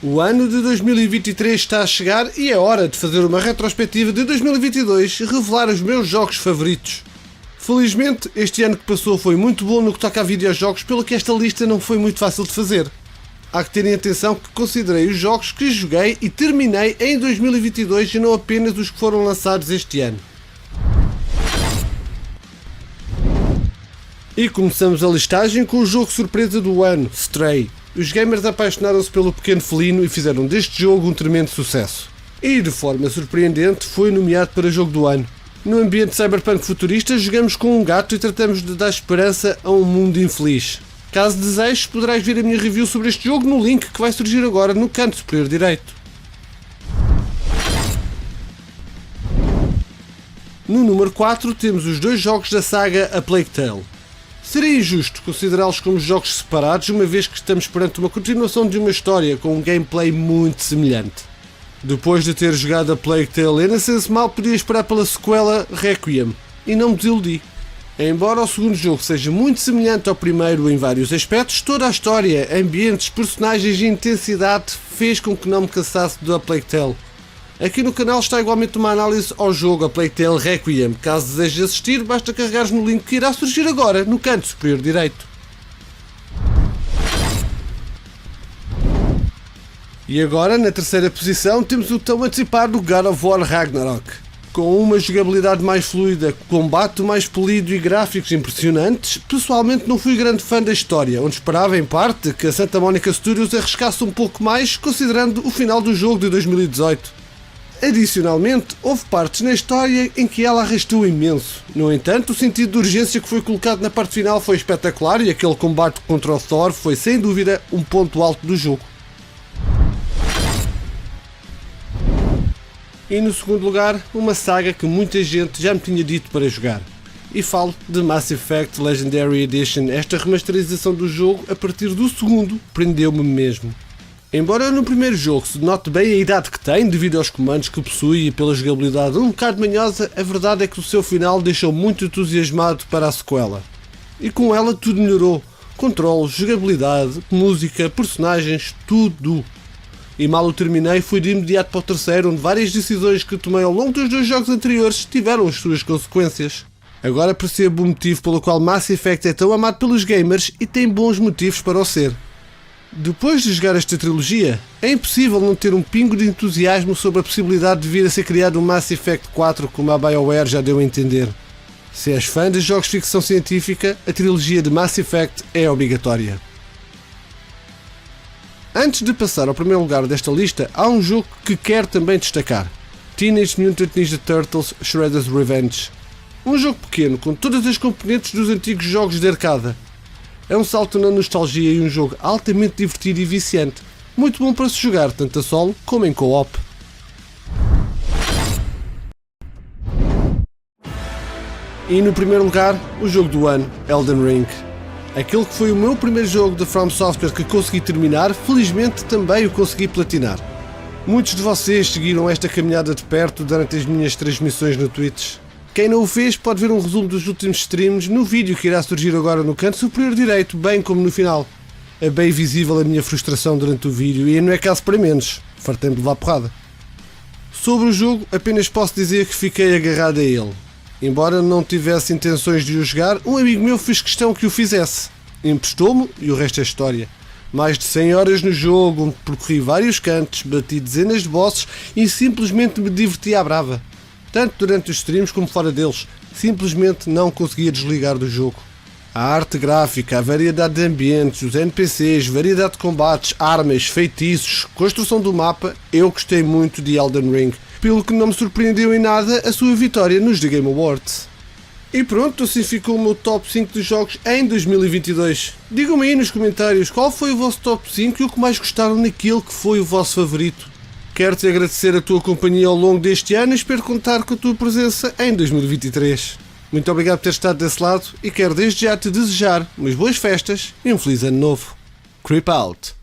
O ano de 2023 está a chegar e é hora de fazer uma retrospectiva de 2022 e revelar os meus jogos favoritos. Felizmente, este ano que passou foi muito bom no que toca a videojogos, pelo que esta lista não foi muito fácil de fazer. Há que terem atenção que considerei os jogos que joguei e terminei em 2022 e não apenas os que foram lançados este ano. E começamos a listagem com o jogo surpresa do ano, Stray. Os gamers apaixonaram-se pelo pequeno felino e fizeram deste jogo um tremendo sucesso. E, de forma surpreendente, foi nomeado para jogo do ano. No ambiente cyberpunk futurista, jogamos com um gato e tratamos de dar esperança a um mundo infeliz. Caso desejes, poderás ver a minha review sobre este jogo no link que vai surgir agora no canto superior direito. No número 4 temos os dois jogos da saga A Plague Tale. Seria injusto considerá-los como jogos separados, uma vez que estamos perante uma continuação de uma história com um gameplay muito semelhante. Depois de ter jogado A Plague Tale Innocence, mal podia esperar pela sequela Requiem, e não me desiludi. Embora o segundo jogo seja muito semelhante ao primeiro em vários aspectos, toda a história, ambientes, personagens e intensidade fez com que não me cansasse do A Plague Tale. Aqui no canal está igualmente uma análise ao jogo A Plague Tale Requiem. Caso desejes assistir, basta carregares no link que irá surgir agora no canto superior direito. E agora, na terceira posição, temos o tão antecipado God of War Ragnarok. Com uma jogabilidade mais fluida, combate mais polido e gráficos impressionantes, pessoalmente não fui grande fã da história, onde esperava em parte que a Santa Monica Studios arriscasse um pouco mais, considerando o final do jogo de 2018. Adicionalmente, houve partes na história em que ela arrastou imenso. No entanto, o sentido de urgência que foi colocado na parte final foi espetacular e aquele combate contra o Thor foi sem dúvida um ponto alto do jogo. E no segundo lugar, uma saga que muita gente já me tinha dito para jogar. E falo de Mass Effect Legendary Edition. Esta remasterização do jogo, a partir do segundo, prendeu-me mesmo. Embora no primeiro jogo se note bem a idade que tem devido aos comandos que possui e pela jogabilidade um bocado manhosa, a verdade é que o seu final deixou muito entusiasmado para a sequela. E com ela tudo melhorou. Controles, jogabilidade, música, personagens, tudo. E mal o terminei, fui de imediato para o terceiro, onde várias decisões que tomei ao longo dos dois jogos anteriores tiveram as suas consequências. Agora percebo o motivo pelo qual Mass Effect é tão amado pelos gamers e tem bons motivos para o ser. Depois de jogar esta trilogia, é impossível não ter um pingo de entusiasmo sobre a possibilidade de vir a ser criado um Mass Effect 4, como a BioWare já deu a entender. Se és fã de jogos de ficção científica, a trilogia de Mass Effect é obrigatória. Antes de passar ao primeiro lugar desta lista, há um jogo que quero também destacar: Teenage Mutant Ninja Turtles Shredder's Revenge. Um jogo pequeno, com todas as componentes dos antigos jogos de arcade. É um salto na nostalgia e um jogo altamente divertido e viciante, muito bom para se jogar tanto a solo como em co-op. E no primeiro lugar, o jogo do ano, Elden Ring. Aquele que foi o meu primeiro jogo da From Software que consegui terminar, felizmente também o consegui platinar. Muitos de vocês seguiram esta caminhada de perto durante as minhas transmissões no Twitch. Quem não o fez pode ver um resumo dos últimos streams no vídeo que irá surgir agora no canto superior direito, bem como no final. É bem visível a minha frustração durante o vídeo e não é caso para menos, fartei-me de levar porrada. Sobre o jogo, apenas posso dizer que fiquei agarrado a ele. Embora não tivesse intenções de o jogar, um amigo meu fez questão que o fizesse. Emprestou-me e o resto é história. Mais de 100 horas no jogo, onde percorri vários cantos, bati dezenas de bosses e simplesmente me diverti à brava. Tanto durante os streams como fora deles, simplesmente não conseguia desligar do jogo. A arte gráfica, a variedade de ambientes, os NPCs, variedade de combates, armas, feitiços, construção do mapa, eu gostei muito de Elden Ring, pelo que não me surpreendeu em nada a sua vitória nos The Game Awards. E pronto, assim ficou o meu top 5 de jogos em 2022. Digam-me aí nos comentários qual foi o vosso top 5 e o que mais gostaram naquele que foi o vosso favorito. Quero-te agradecer a tua companhia ao longo deste ano e espero contar com a tua presença em 2023. Muito obrigado por ter estado desse lado e quero desde já te desejar umas boas festas e um feliz ano novo. Creep out!